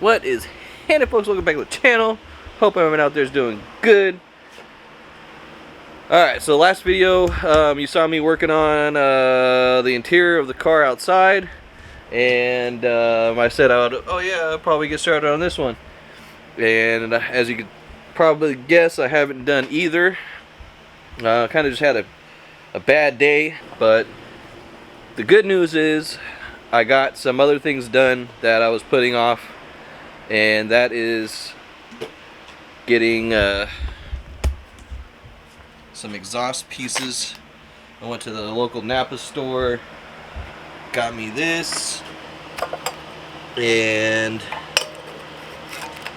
What is happening, folks? Welcome back to the channel. Hope everyone out there is doing good. Alright, so last video you saw me working on the interior of the car outside, and I said I'll probably get started on this one. And as you could probably guess, I haven't done either. Kind of just had a bad day, but the good news is I got some other things done that I was putting off, and that is getting some exhaust pieces. I went to the local Napa store, got me this, and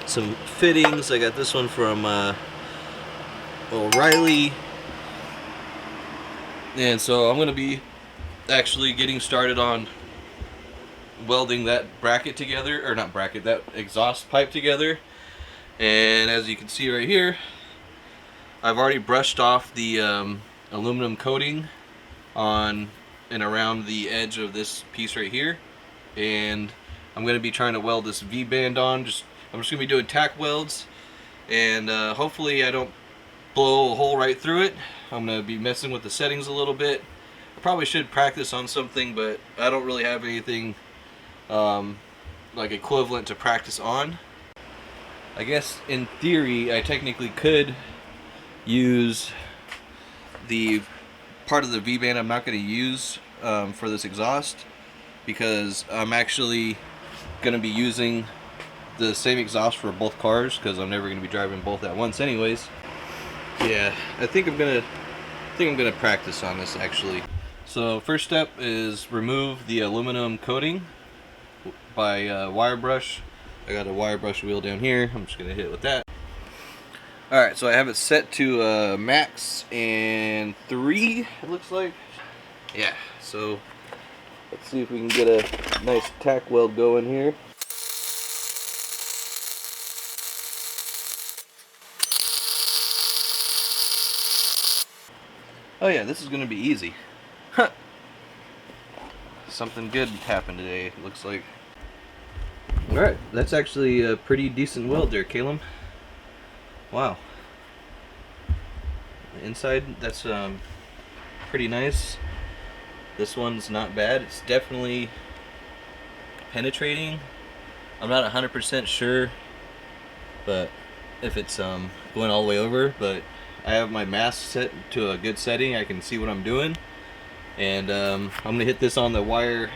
some fittings. I got this one from O'Reilly, and so I'm going to be actually getting started on welding that bracket together, or not bracket, that exhaust pipe together. And as you can see right here, I've already brushed off the aluminum coating on and around the edge of this piece right here, and I'm going to be trying to weld this V-band on. I'm just going to be doing tack welds, and hopefully I don't blow a hole right through it. I'm going to be messing with the settings a little bit. I probably should practice on something, but I don't really have anything like equivalent to practice on. I guess in theory I technically could use the part of the V-band I'm not going to use for this exhaust, because I'm actually going to be using the same exhaust for both cars, because I'm never going to be driving both at once anyways. Yeah, I think I'm gonna practice on this actually. So first step is remove the aluminum coating by wire brush. I got a wire brush wheel down here. I'm just gonna hit it with that. Alright, so I have it set to max and 3, it looks like. Yeah, so let's see if we can get a nice tack weld going here. Oh yeah, this is gonna be easy. Huh. Something good happened today, it looks like. Alright, that's actually a pretty decent weld there, Caleb. Wow. The inside, that's pretty nice. This one's not bad. It's definitely penetrating. I'm not 100% sure, but if it's going all the way over, but I have my mask set to a good setting. I can see what I'm doing, and I'm gonna hit this on the wire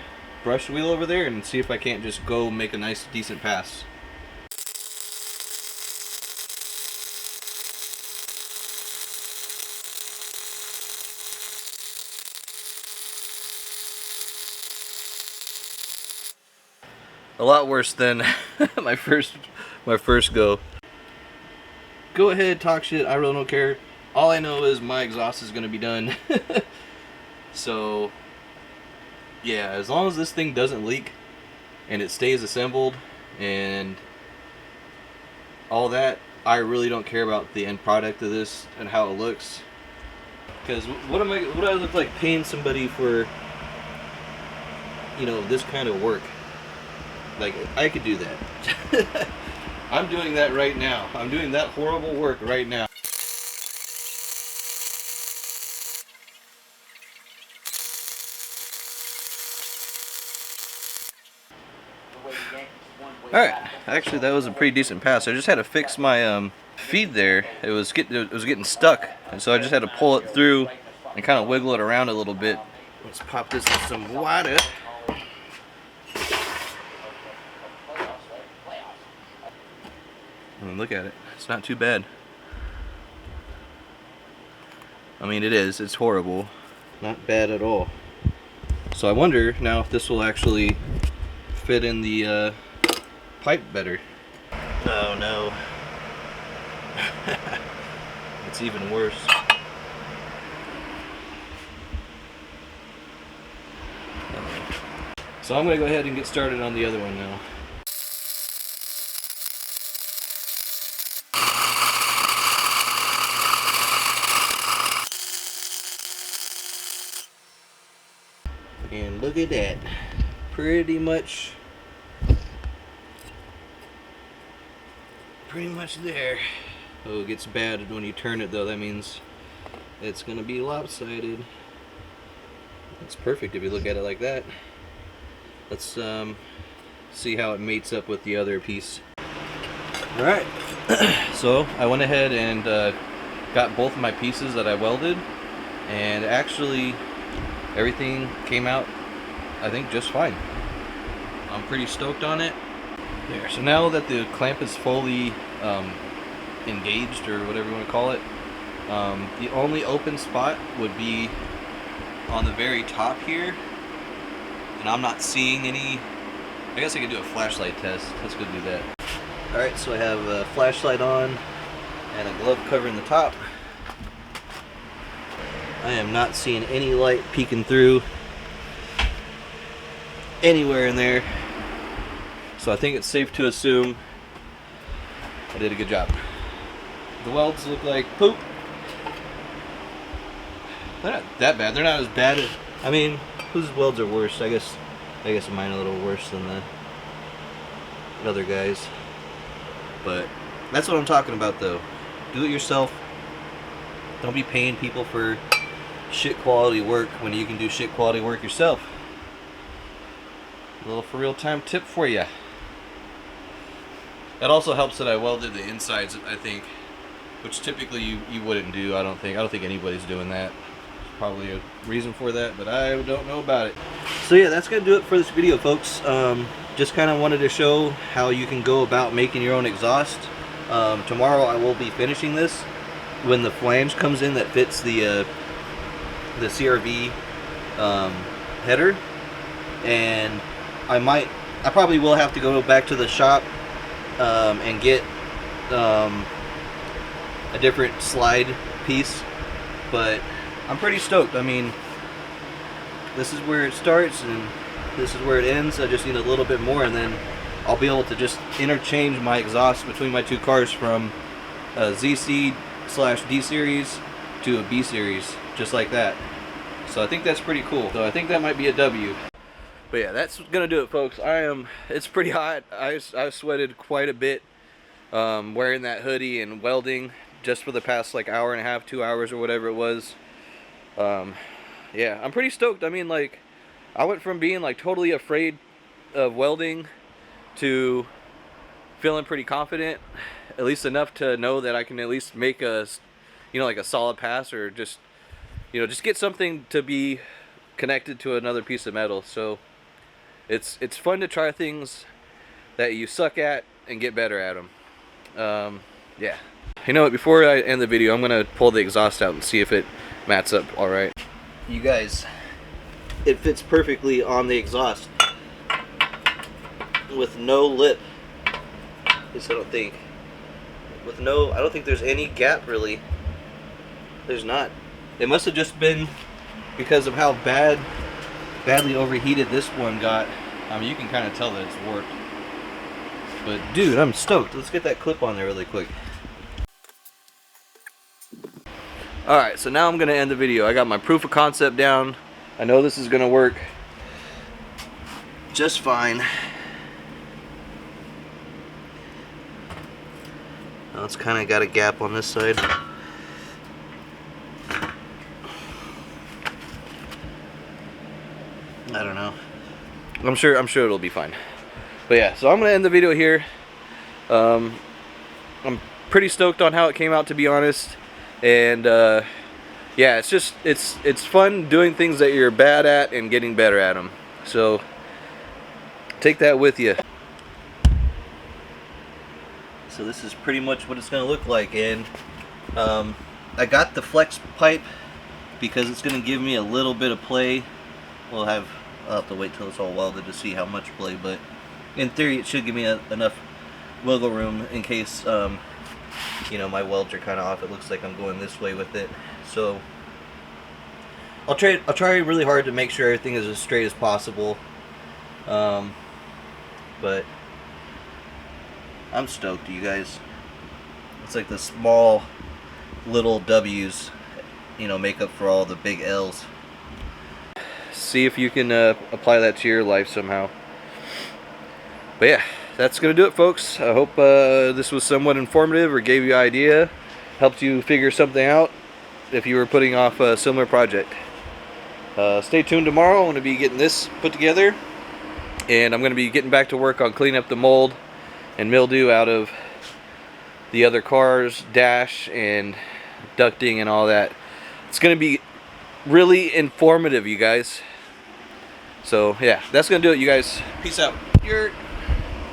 brush wheel over there and see if I can't just go make a nice decent pass. A lot worse than my first go. Go ahead, talk shit, I really don't care. All I know is my exhaust is gonna be done. So yeah, as long as this thing doesn't leak and it stays assembled and all that, I really don't care about the end product of this and how it looks. Because what do I look like paying somebody for, you know, this kind of work? Like, I could do that. I'm doing that right now. I'm doing that horrible work right now. Alright, actually that was a pretty decent pass. I just had to fix my feed there. It was getting stuck, and so I just had to pull it through and kind of wiggle it around a little bit. Let's pop this in some water. And look at it. It's not too bad. I mean, it's horrible. Not bad at all. So I wonder now if this will actually fit in the pipe better. Oh no. It's even worse. So I'm going to go ahead and get started on the other one now. And look at that. Pretty much pretty much there. Oh, it gets bad when you turn it though. That means it's gonna be lopsided. It's perfect if you look at it like that. Let's see how it mates up with the other piece. Alright, so I went ahead and got both of my pieces that I welded, and actually everything came out, I think, just fine. I'm pretty stoked on it. There. So now that the clamp is fully engaged, or whatever you want to call it, the only open spot would be on the very top here, and I'm not seeing any. I guess I could do a flashlight test. Let's go do that. Alright, so I have a flashlight on and a glove covering the top. I am not seeing any light peeking through anywhere in there, so I think it's safe to assume I did a good job. The welds look like poop. They're not that bad. They're not as bad as, I mean, whose welds are worse? I guess mine are a little worse than the other guys. But that's what I'm talking about, though. Do it yourself. Don't be paying people for shit quality work when you can do shit quality work yourself. A little for real time tip for you. It also helps that I welded the insides, I think, which typically you wouldn't do. I don't think anybody's doing that. There's probably a reason for that, but I don't know about it. So yeah, that's gonna do it for this video, folks. Just kind of wanted to show how you can go about making your own exhaust. Tomorrow I will be finishing this when the flange comes in that fits the CRV header, and I probably will have to go back to the shop and get a different slide piece, but I'm pretty stoked. I mean, this is where it starts and this is where it ends. I just need a little bit more, and then I'll be able to just interchange my exhaust between my two cars from a ZC/D series to a B series, just like that. So I think that's pretty cool. So I think that might be a W. But yeah, that's gonna do it, folks. It's pretty hot. I sweated quite a bit wearing that hoodie and welding just for the past like hour and a half, 2 hours or whatever it was. Yeah, I'm pretty stoked. I mean, like, I went from being like totally afraid of welding to feeling pretty confident, at least enough to know that I can at least make a, like a solid pass, or just, just get something to be connected to another piece of metal. So it's fun to try things that you suck at and get better at them. Yeah. You know what, before I end the video, I'm gonna pull the exhaust out and see if it mats up alright. You guys, it fits perfectly on the exhaust with no lip. At least I don't think. I don't think there's any gap really. There's not. It must have just been because of how badly overheated this one got. I mean, you can kind of tell that it's warped. But dude, I'm stoked. Let's get that clip on there really quick. Alright, so now I'm going to end the video. I got my proof of concept down. I know this is going to work just fine. Now it's kind of got a gap on this side. I don't know. I'm sure it'll be fine. But yeah, so I'm going to end the video here. I'm pretty stoked on how it came out, to be honest. And yeah, it's fun doing things that you're bad at and getting better at them. So take that with you. So this is pretty much what it's going to look like, and I got the flex pipe because it's going to give me a little bit of play. I'll have to wait till it's all welded to see how much play, but in theory it should give me enough wiggle room in case my welds are kind of off. It looks like I'm going this way with it, so I'll try really hard to make sure everything is as straight as possible. But I'm stoked, you guys. It's like the small little W's, make up for all the big L's. See if you can apply that to your life somehow. But yeah, that's going to do it, folks. I hope this was somewhat informative or gave you an idea, helped you figure something out if you were putting off a similar project. Stay tuned tomorrow. I'm going to be getting this put together, and I'm going to be getting back to work on cleaning up the mold and mildew out of the other car's dash and ducting and all that. It's going to be really informative, you guys. So yeah, that's going to do it, you guys. Peace out.